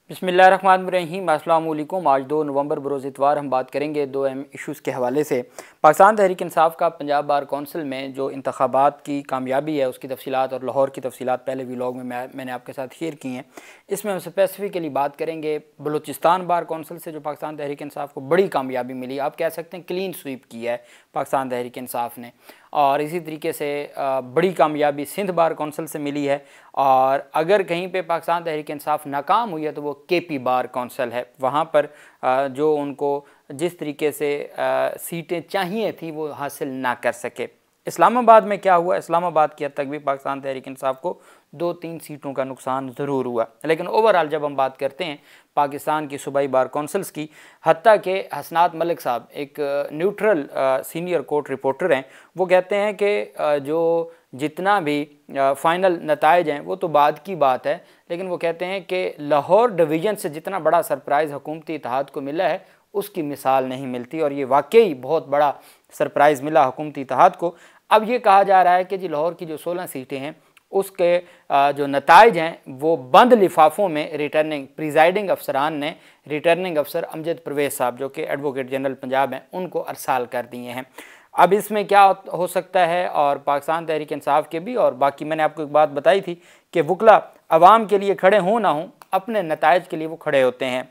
बिस्मिल्लाहिर्रहमानिर्रहीम। अस्सलाम वालेकुम। आज 2 नवंबर बरोज़ इतवार हम बात करेंगे दो अहम इशूज़ के हवाले से। पाकिस्तान तहरीक इंसाफ का पंजाब बार कौंसिल में जो इंतखाबात की कामयाबी है उसकी तफसीलात और लाहौर की तफसीलात पहले व्लॉग में मैंने आपके साथ शेयर की हैं। इसमें हम स्पेसिफ़िकली बात करेंगे बलूचिस्तान बार कौंसिल से जो पाकिस्तान तहरीक इंसाफ को बड़ी कामयाबी मिली, आप कह सकते हैं क्लीन स्वीप किया है पाकिस्तान तहरीक इंसाफ ने। और इसी तरीके से बड़ी कामयाबी सिंध बार कौंसिल से मिली है। और अगर कहीं पे पाकिस्तान तहरीक इंसाफ नाकाम हुई है तो वो केपी बार कौंसिल है। वहाँ पर जो उनको जिस तरीके से सीटें चाहिए थी वो हासिल ना कर सके। इस्लामाबाद में क्या हुआ, इस्लामाबाद की हद तक भी पाकिस्तान तहरीक इंसाफ को 2-3 सीटों का नुकसान ज़रूर हुआ, लेकिन ओवरऑल जब हम बात करते हैं पाकिस्तान की सूबाई बार कौंसिल्स की, हत्ता के हसनात मलिक साहब एक न्यूट्रल सीनियर कोर्ट रिपोर्टर हैं, वो कहते हैं कि जो जितना भी फ़ाइनल नताइज हैं वो तो बाद की बात है, लेकिन वो कहते हैं कि लाहौर डिवीज़न से जितना बड़ा सरप्राइज़ हुकूमती इत्तेहाद को मिला है उसकी मिसाल नहीं मिलती। और ये वाकई बहुत बड़ा सरप्राइज़ मिला हुकूमती इत्तेहाद को। अब ये कहा जा रहा है कि जी लाहौर की जो 16 सीटें हैं उसके जो नताइज हैं वो बंद लिफाफों में रिटर्निंग प्रिजाइडिंग अफसरान ने रिटर्निंग अफसर अमजद परवेज़ साहब जो कि एडवोकेट जनरल पंजाब हैं उनको अरसाल कर दिए हैं। अब इसमें क्या हो सकता है, और पाकिस्तान तहरीक इंसाफ के भी, और बाकी मैंने आपको एक बात बताई थी कि वकला अवाम के लिए खड़े हों ना हों अपने नताइज के लिए वो खड़े होते हैं,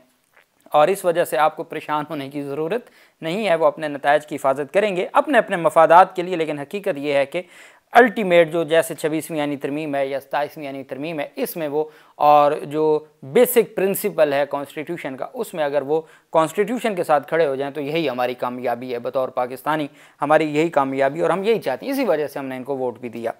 और इस वजह से आपको परेशान होने की ज़रूरत नहीं है। वो अपने नताइज की हिफाजत करेंगे अपने अपने मफादात के लिए। लेकिन हकीकत ये है कि अल्टीमेट जो जैसे 26वीं यानी तरमीम है या 27वीं यानी तरमीम है, इसमें वो और जो बेसिक प्रिंसिपल है कॉन्स्टिट्यूशन का, उसमें अगर वो कॉन्स्टिट्यूशन के साथ खड़े हो जाएं तो यही हमारी कामयाबी है बतौर पाकिस्तानी, हमारी यही कामयाबी, और हम यही चाहते हैं। इसी वजह से हमने इनको वोट भी दिया।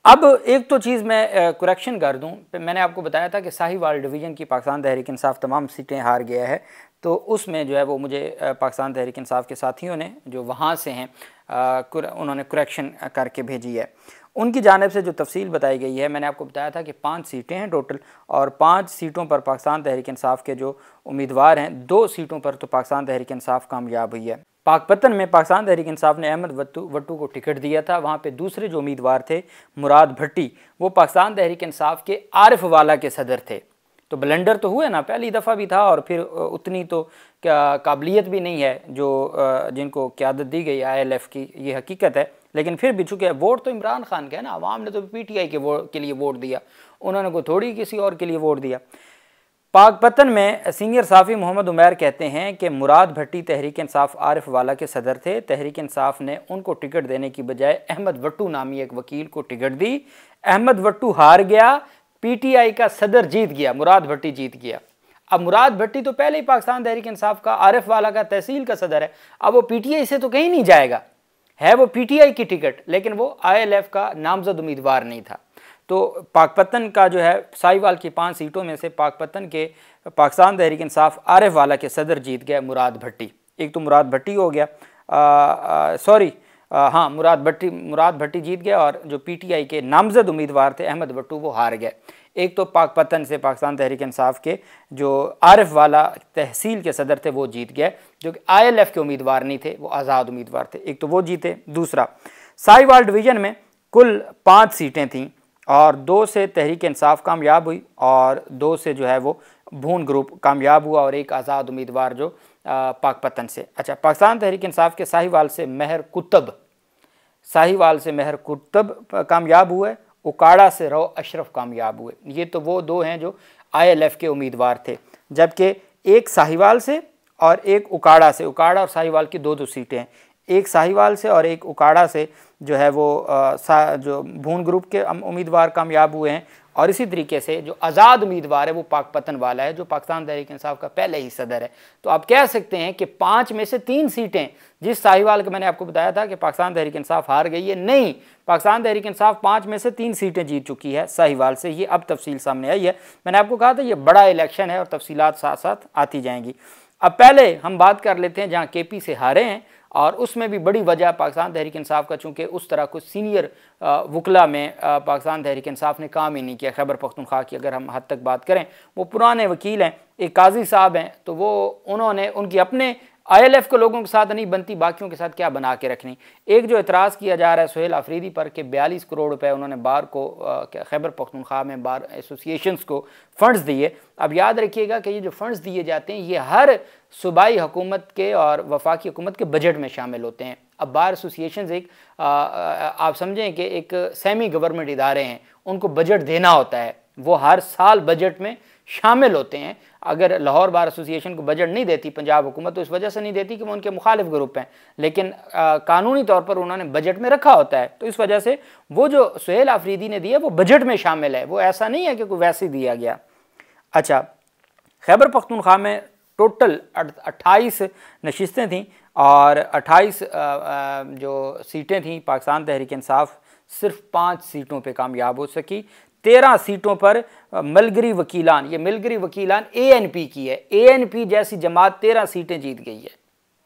अब एक तो चीज़ मैं करेक्शन कर दूं, मैंने आपको बताया था कि साहिवाल डिवीज़न की पाकिस्तान तहरीक इंसाफ तमाम सीटें हार गया है, तो उसमें जो है वो मुझे पाकिस्तान तहरीक इंसाफ के साथियों ने जो वहाँ से हैं उन्होंने करेक्शन करके भेजी है। उनकी जानिब से जो तफसील बताई गई है, मैंने आपको बताया था कि 5 सीटें हैं टोटल, और 5 सीटों पर पाकिस्तान तहरीक इंसाफ के जो उम्मीदवार हैं, 2 सीटों पर तो पाकिस्तान तहरीक इंसाफ कामयाब हुई है। पाकपतन में पाकिस्तान तहरीक इंसाफ ने अहमद वट्टू को टिकट दिया था। वहाँ पे दूसरे जो उम्मीदवार थे मुराद भट्टी, वो पाकिस्तान तहरीक इंसाफ के आरिफ वाला के सदर थे। तो ब्लेंडर तो हुए ना, पहली दफ़ा भी था, और फिर उतनी तो काबिलियत भी नहीं है जो जिनको क़यादत दी गई ILF की, ये हकीकत है। लेकिन फिर भी चूँकि वोट तो इमरान खान का है ना, अवाम ने तो PTI के लिए वोट दिया, उन्होंने को थोड़ी किसी और के लिए वोट दिया। पाकपतन में सीनियर साफ़ी मोहम्मद उमैर कहते हैं कि मुराद भट्टी तहरीक इंसाफ आरिफ वाला के सदर थे। तहरीक इंसाफ ने उनको टिकट देने की बजाय अहमद वट्टू नामी एक वकील को टिकट दी। अहमद वट्टू हार गया, PTI का सदर जीत गया, मुराद भट्टी जीत गया। अब मुराद भट्टी तो पहले ही पाकिस्तान तहरीक इंसाफ का आरिफ वाला का तहसील का सदर है, अब वो PTI से तो कहीं नहीं जाएगा, है वो PTI की टिकट, लेकिन वो ILF का नामजद उम्मीदवार नहीं था। तो पाकपतन का जो है साहिवाल की 5 सीटों में से पाकपतन के पाकिस्तान तहरीक इंसाफ आरिफ वाला के सदर जीत गया मुराद भट्टी। एक तो मुराद भट्टी हो गया, हाँ मुराद भट्टी जीत गया, और जो PTI के नामजद उम्मीदवार थे अहमद वट्टू वो हार गए। एक तो पाकपतन से पाकिस्तान तहरीक इंसाफ के जो आरिफ वाला तहसील के सदर थे वो जीत गए, जो कि ILF के उम्मीदवार नहीं थे, वो आज़ाद उम्मीदवार थे, एक तो वो जीते। दूसरा, साहिवाल डिवीज़न में कुल 5 सीटें थीं, और 2 से तहरीक इंसाफ कामयाब हुई, और 2 से जो है वो भून ग्रुप कामयाब हुआ, और एक आज़ाद उम्मीदवार जो पाकपतन से। अच्छा, पाकिस्तान तहरीक इंसाफ के साहिवाल से महर कुतब कामयाब हुए, उकाड़ा से रो अशरफ कामयाब हुए। ये तो वो 2 हैं जो ILF के उम्मीदवार थे, जबकि एक साहिवाल से और एक उकाड़ा से, उकाड़ा और साहिवाल की 2-2 सीटें हैं, एक साहिवाल से और एक उकाड़ा से जो है वो जो भून ग्रुप के उम्मीदवार कामयाब हुए हैं। और इसी तरीके से जो आज़ाद उम्मीदवार है वो पाकपतन वाला है, जो पाकिस्तान तहरीक इंसाफ का पहले ही सदर है। तो आप कह सकते हैं कि 5 में से 3 सीटें, जिस साहिवाल का मैंने आपको बताया था कि पाकिस्तान तहरीक इंसाफ हार गई है, नहीं, पाकिस्तान तहरीक इंसाफ 5 में से 3 सीटें जीत चुकी है साहिवाल से। ये अब तफसील सामने आई है। मैंने आपको कहा था ये बड़ा इलेक्शन है और तफसीलात साथ साथ आती जाएंगी। अब पहले हम बात कर लेते हैं जहाँ KP से हारे हैं, और उसमें भी बड़ी वजह पाकिस्तान तहरीक इंसाफ का, चूँकि उस तरह कुछ सीनियर वकला में पाकिस्तान तहरीक इंसाफ ने काम ही नहीं किया। खैबर पख्तूनख्वा की अगर हम हद तक बात करें, वो पुराने वकील हैं, एक काजी साहब हैं, तो वो उन्होंने उनकी अपने ILF को लोगों के साथ नहीं बनती, बाकियों के साथ क्या बना के रखनी। एक जो एतराज़ किया जा रहा है सुहेल आफरीदी पर कि 42 करोड़ रुपए उन्होंने बार को खैबर पख्तूनख्वा में बार एसोसिएशंस को फ़ंड्स दिए। अब याद रखिएगा कि ये जो फ़ंड्स दिए जाते हैं ये हर सूबाई हुकूमत के और वफाकी हुकूमत के बजट में शामिल होते हैं। अब बार एसोसिएशंस एक आप समझें कि एक सेमी गवर्नमेंट इदारे हैं, उनको बजट देना होता है, वो हर साल बजट में शामिल होते हैं। अगर लाहौर बार एसोसिएशन को बजट नहीं देती पंजाब हुकूमत, तो इस वजह से नहीं देती कि वो उनके मुखालिफ ग्रुप हैं, लेकिन कानूनी तौर पर उन्होंने बजट में रखा होता है, तो इस वजह से वो जो सुहेल आफरीदी ने दिया वो बजट में शामिल है, वो ऐसा नहीं है कि कोई वैसे दिया गया। अच्छा, खैबर पख्तूनख्वा में टोटल 28 नशिस्तें थीं और 28 जो सीटें थीं पाकिस्तान तहरीक इंसाफ सिर्फ 5 सीटों पे कामयाब हो सकी। 13 सीटों पर मिलगरी वकीलान, ये मिलगरी वकीलान ANP की है, ANP जैसी जमात 13 सीटें जीत गई है।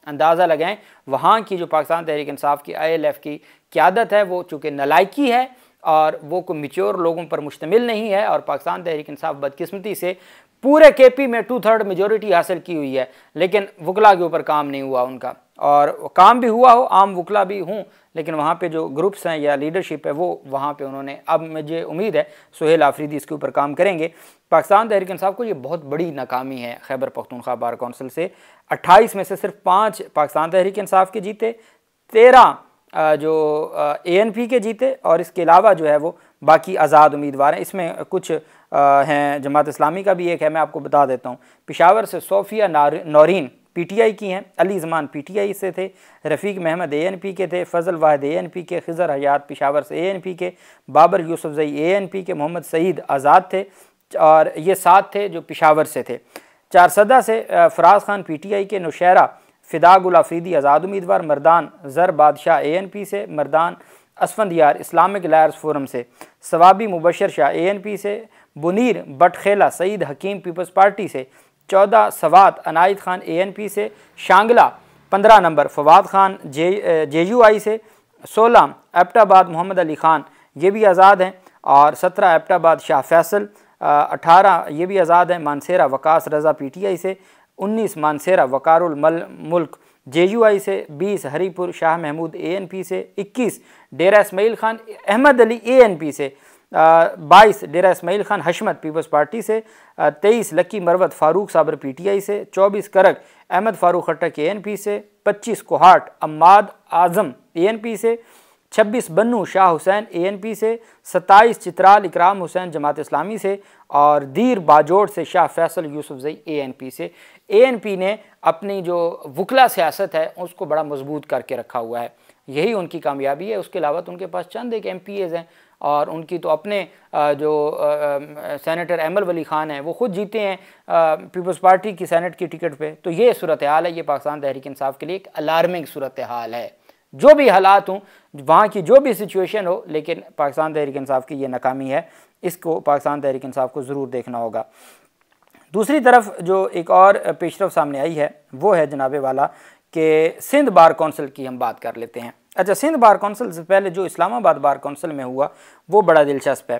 अंदाज़ा लगाएं वहाँ की जो पाकिस्तान तहरीक इंसाफ की ILF की क़यादत है वो चूँकि नलायकी है और वो कोई मैच्योर लोगों पर मुश्तमिल नहीं है, और पाकिस्तान तहरीक इंसाफ बदकिस्मती से पूरे KP में 2/3 मेजोरिटी हासिल की हुई है, लेकिन वकला के ऊपर काम नहीं हुआ उनका, और काम भी हुआ हो, आम वकला भी हूँ, लेकिन वहाँ पे जो ग्रुप्स हैं या लीडरशिप है वो वहाँ पे उन्होंने, अब मुझे उम्मीद है सुहेल आफरीदी इसके ऊपर काम करेंगे। पाकिस्तान तहरीक इंसाफ को ये बहुत बड़ी नाकामी है खैबर पख्तूनख्वा बार कौंसिल से। 28 में से सिर्फ 5 पाकिस्तान तहरीक इंसाफ के जीते, 13 जो ANP के जीते, और इसके अलावा जो है वो बाकी आज़ाद उम्मीदवार हैं। इसमें कुछ हैं जमात इस्लामी का भी एक है, मैं आपको बता देता हूँ। पेशावर से सोफिया नौरीन PTI की हैं, अली ज़मान PTI से थे, रफ़ीक महमद ANP के थे, फ़ज़ल वाहिद ANP के, खिज़र हयात पेशावर से ANP के, बाबर यूसुफ़ज़ई ANP के, मोहम्मद सईद आज़ाद थे, और ये 7 थे जो पेशावर से थे। चारसदा से फराज खान PTI के, नौशहरा फ़िदा गुल आफरीदी आज़ाद उम्मीदवार, मर्दान ज़र बादशाह ANP से, Mardan Asfandyar Islamic lawyers forum से, सवाबी मुबशर शाह ANP से, बुनीर बटखेला सईद हकीम पीपल्स पार्टी से, 14 सवात अनायत खान ANP से, शांगला 15 नंबर फवाद खान JUI से, 16 एबटाबाद मोहम्मद अली खान ये भी आज़ाद हैं, और 17 एबटाबाद शाह फैसल, 18 ये भी आज़ाद हैं, मानसेरा वकास रज़ा PTI से, 19 मानसेरा वकारुल मुल्क JUI से, 20 हरीपुर शाह महमूद ANP से, 21 डेरा इस्माइल खान अहमद अली ANP से, 22 डेरा इस्माइल खान हशमत पीपल्स पार्टी से, 23 लकी मरवत फ़ारूक साबर PTI से, 24 करक अहमद फ़ारूक खट्टक ANP से, 25 कोहाट अम्माद आज़म ANP से, 26 बन्नू शाह हुसैन ANP से, 27 चित्राल इकराम हुसैन जमात इस्लामी से, और दीर बाजोड़ से शाह फैसल यूसुफ़ज़ई ANP से। ANP ने अपनी जो वकला सियासत है उसको बड़ा मजबूत करके रखा हुआ है, यही उनकी कामयाबी है। उसके अलावा तो उनके पास चंद एक MPAs हैं, और उनकी तो अपने जो सेनेटर एमल वली ख़ान हैं वो ख़ुद जीते हैं पीपल्स पार्टी की सेनेट की टिकट पे। तो ये सूरत हाल है, ये पाकिस्तान तहरीक इंसाफ के लिए एक अलार्मिंग सूरत हाल है। जो भी हालात हों, वहाँ की जो भी सिचुएशन हो, लेकिन पाकिस्तान तहरीक इंसाफ की ये नाकामी है, इसको पाकिस्तान तहरीक इंसाफ को ज़रूर देखना होगा। दूसरी तरफ जो एक और पेशरफ सामने आई है वो है जनाबे वाला कि सिंध बार कौंसिल की हम बात कर लेते हैं। अच्छा, सिंध बार कौंसिल से पहले जो इस्लामाबाद बार कौंसिल में हुआ वो बड़ा दिलचस्प है।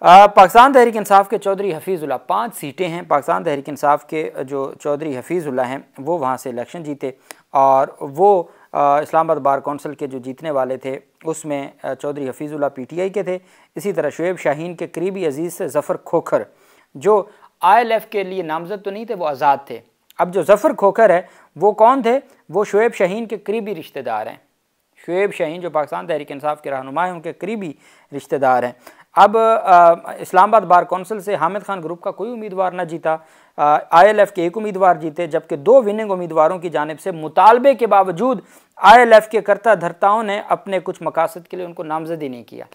पाकिस्तान तहरीक इंसाफ के चौधरी हफीज़ुल्लाह 5 सीटें हैं। पाकिस्तान तहरीक इंसाफ के जो चौधरी हफीज़ुल्लाह हैं वो वहाँ से इलेक्शन जीते, और वो इस्लामाबाद बार कौंसिल के जो जीतने वाले थे उसमें चौधरी हफीज़ुल्लाह PTI के थे। इसी तरह शुएब शाहीन के करीबी अजीज़ से ज़फ़र खोखर जो ILF के लिए नामज़द तो नहीं थे, वो आज़ाद थे। अब जो ज़फ़र खोखर है वो कौन थे? वो शुएब शाहीन के करीबी रिश्तेदार हैं। शुएब शाहीन जो पाकिस्तान तहरीक इंसाफ के रहनुमा हैं उनके करीबी रिश्तेदार हैं। अब इस्लामाबाद बार कौंसिल से हामिद खान ग्रुप का कोई उम्मीदवार न जीता, ILF के एक उम्मीदवार जीते, जबकि 2 विनिंग उम्मीदवारों की जानिब से मुतालबे के बावजूद ILF के करता धरताओं ने अपने कुछ मकासद के लिए उनको नामजद ही नहीं किया।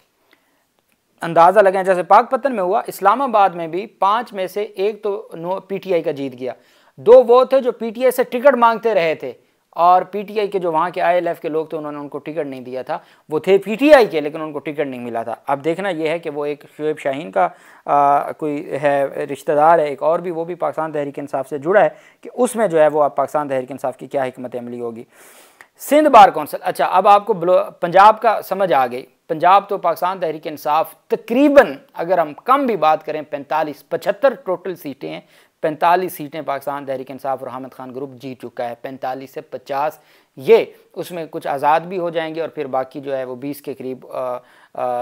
अंदाज़ा लगाएं, जैसे पाकपतन में हुआ, इस्लामाबाद में भी 5 में से एक तो PTI का जीत गया, 2 वो थे जो PTI से टिकट मांगते रहे थे, और PTI के जो वहाँ के ILF के लोग थे उन्होंने उनको टिकट नहीं दिया था। वो थे PTI के लेकिन उनको टिकट नहीं मिला था। अब देखना यह है कि वो एक शुएब शाहीन का कोई है रिश्तेदार है, एक और भी, वो भी पाकिस्तान तहरीक इंसाफ से जुड़ा है, कि उसमें जो है वो आप पाकिस्तान तहरीक इंसाफ की क्या हिकमत अमली होगी। सिंध बार कौंसिल, अच्छा अब आपको पंजाब का समझ आ गई। पंजाब तो पाकिस्तान तहरीक इंसाफ तकरीबन, अगर हम कम भी बात करें, 45-75 टोटल सीटें हैं, 45 सीटें पाकिस्तान तहरीक इंसाफ और हामिद खान ग्रुप जीत चुका है, 45 से 50 ये, उसमें कुछ आज़ाद भी हो जाएंगे और फिर बाकी जो है वो 20 के करीब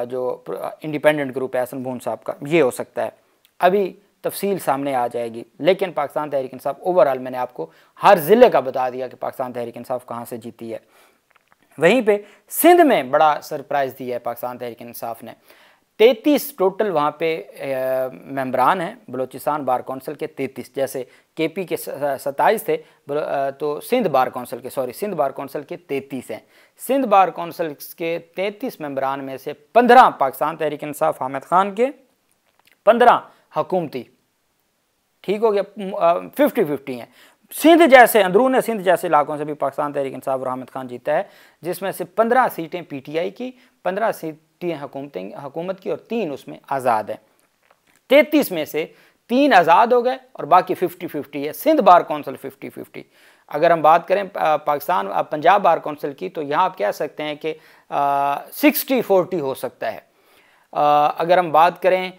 जो इंडिपेंडेंट ग्रुप है हसन भून साहब का, ये हो सकता है। अभी तफसील सामने आ जाएगी, लेकिन पाकिस्तान तहरीक इंसाफ ओवरऑल मैंने आपको हर ज़िले का बता दिया कि पाकिस्तान तहरीक इंसाफ कहाँ से जीती है। वहीं पे सिंध में बड़ा सरप्राइज़ दिया है पाकिस्तान तहरीक इंसाफ ने, 33 टोटल वहाँ पे मेंबरान हैं बलूचिस्तान बार कौंसिल के 33, जैसे केपी के 27 थे तो सिंध बार कौंसिल के 33 हैं। सिंध बार कौंसिल के 33 मेंबरान में से 15 पाकिस्तान तहरीक इंसाफ हामिद खान के, 15 हुकूमती, ठीक हो गया, 50-50 हैं। सिंध जैसे अंदरून सिंध जैसे इलाकों से भी पाकिस्तान तहरीक इंसाफ और हामिद खान जीता है, जिसमें से 15 सीटें पीटीआई की, 15 सीटें हुकूमत की और 3 उसमें आज़ाद हैं। 33 में से 3 आज़ाद हो गए और बाकी 50-50 है। Sindh bar council 50-50। अगर हम बात करें पंजाब बार कौंसिल की, तो यहाँ आप कह सकते हैं कि 60-40 हो सकता है। अगर हम बात करें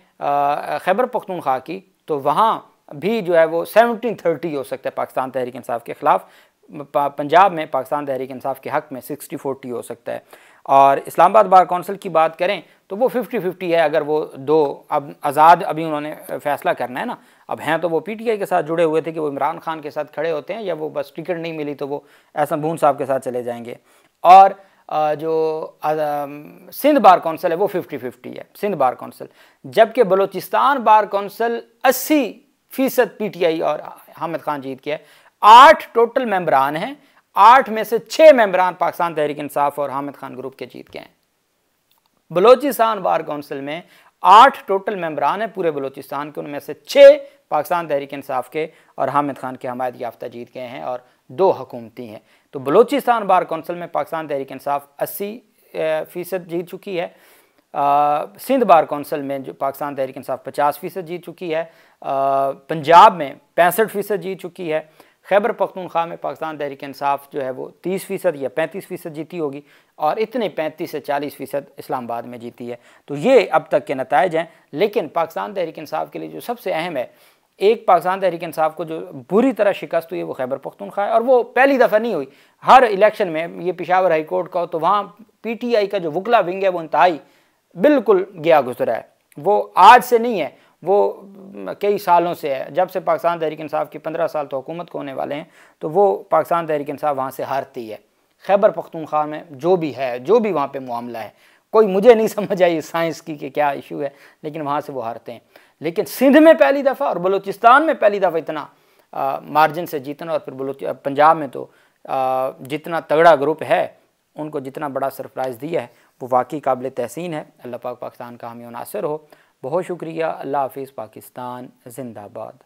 खैबर पख्तूनख्वा की, तो वहाँ भी जो है वो 17-30 हो सकता है पाकिस्तान तहरीक इंसाफ के ख़िलाफ़। पंजाब में पाकिस्तान तहरीक इंसाफ के हक़ में 60-40 हो सकता है। और इस्लामाबाद बार कौंसिल की बात करें तो वो 50-50 है। अगर वो 2 अब आज़ाद अभी उन्होंने फ़ैसला करना है ना, अब हैं तो वो पीटीआई के साथ जुड़े हुए थे कि वो इमरान खान के साथ खड़े होते हैं, या वो बस टिकट नहीं मिली तो वो एहसन भून साहब के साथ चले जाएंगे। और जो सिंध बार कौंसिल है वो 50-50 है, सिंध बार कौंसिल। जबकि बलूचिस्तान बार कौंसिल 80% पीटीआई और हामिद खान जीत के है। 8 टोटल मेंबरान हैं, 8 में से 6 मेंबरान पाकिस्तान तहरीक इंसाफ और हामिद खान ग्रुप के जीत के हैं। बलूचिस्तान बार कौंसिल में 8 टोटल मेंबरान हैं पूरे बलूचिस्तान के, उनमें से 6 पाकिस्तान तहरीक इंसाफ के और हामिद खान के हमायत याफ्ता जीत गए हैं और 2 हुकूमती हैं। तो बलूचिस्तान बार कौंसिल में पाकिस्तान तहरीक इंसाफ 80% जीत चुकी है। सिंध बार कौंसिल में जो पाकिस्तान तहरीक इंसाफ 50% जीत चुकी है। पंजाब में 65% जीत चुकी है। खैबर पख्तूनख्वा में पाकिस्तान तहरीक इंसाफ जो है वो 30% या 35% जीती होगी, और इतने 35 से 40% इस्लामाबाद में जीती है। तो ये अब तक के नताइज हैं। लेकिन पाकिस्तान तहरीक इंसाफ के लिए जो सबसे अहम है, एक पाकिस्तान तहरीक इंसाफ को जो बुरी तरह शिकस्त हुई है वो खैबर पख्तूनख्वा है, और वो पहली दफ़ा नहीं हुई। हर इलेक्शन में, ये पेशावर हाई कोर्ट का हो तो वहाँ पीटीआई का जो वकला विंग है वो इंतहाई बिल्कुल गया गुजरा है। वो आज से नहीं है, वो कई सालों से है। जब से पाकिस्तान तहरीक इंसाफ की 15 साल तो हुकूमत को होने वाले हैं, तो वो पाकिस्तान तहरीक इंसाफ वहाँ से हारती है। खैबर पख्तूनख्वा में जो भी है, जो भी वहाँ पे मामला है, कोई मुझे नहीं समझ आई साइंस की कि क्या इशू है, लेकिन वहाँ से वो हारते हैं। लेकिन सिंध में पहली दफ़ा और बलूचिस्तान में पहली दफ़ा इतना मार्जिन से जीतना, और फिर पंजाब में तो जितना तगड़ा ग्रुप है उनको जितना बड़ा सरप्राइज़ दिया है वो वाकई काबिल तहसीन है। अल्लाह पाक पाकिस्तान का हामी नासिर हो। बहुत शुक्रिया। अल्लाह हाफिज़। पाकिस्तान जिंदाबाद।